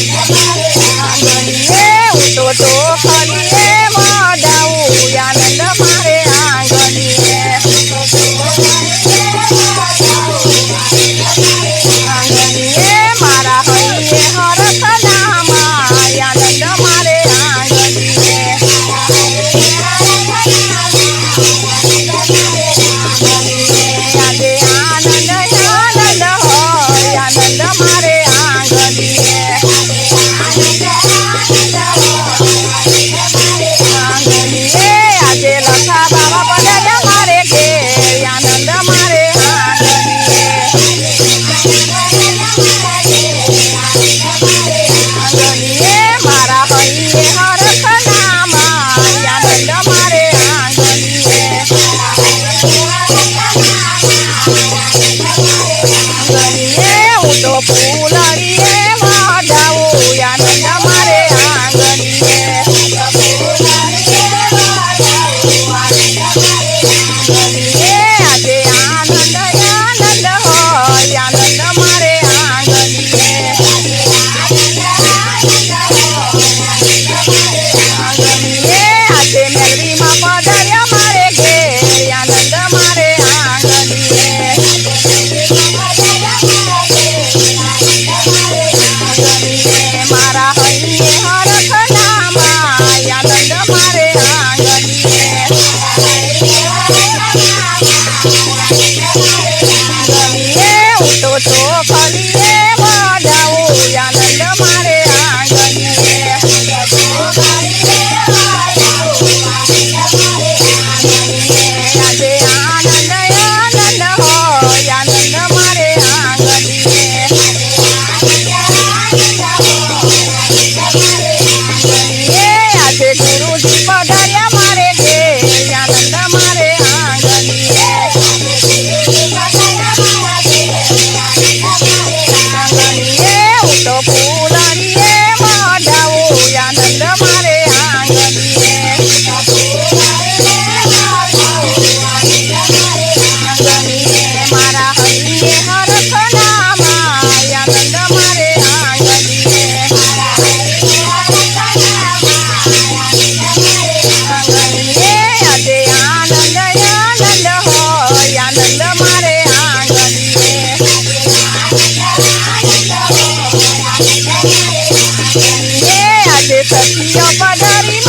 આંગણીએ ઉઠો તો ખરીએ મોઢાવું આનંદ મારે આંગણીએ આંગણીએ મારા હૈયે હરખ નામાં આનંદ મારે આંગણીએ આજે આનંદ આનંદ હોય આનંદ મારે આંગણીએ આંગણીએ આજે લખા બાબા પધાર્યા મારે ઘેર આનંદ મારે આંગણીએ આંગણીએ મારા હૈયે હરખ નામાં આનંદ મારે આંગણીએ આંગણીએ હું તો ફૂલડીએ મોઢાવું આનંદ મારે આંગણીએ આંગણીએ આજે આનંદ આનંદ હોય આનંદ મારે આંગણીએ આંગણીએ આજે મેલડીમાં પધાર્યા મારે ઘેર આનંદ મારે આંગણીએ આંગણીએ મારા હૈયે હરખ નામાં આનંદ મારે આંગણીએ આંગણીએ ઉઠો તો ખરીએ મોઢાવું આનંદ મારે આંગણીએ આજે આનંદ આનંદ હોય આનંદ મારે આંગણીએ આંગણીએ આજે ગુરુજી પધાર્યા મારે ઘેર આનંદ મારે આંગણીએ આંગણીએ હું તો ફૂલડીએ મોઢાવું આનંદ મારે આંગણીએ આંગણીએ મારા હૈયે હરખ નામાં આનંદ મારે આંગણીએ આંગણીએ આજે આનંદ આનંદ હોય આનંદ મારે આંગણીએ આંગણીએ આજે સખીઓ પધારી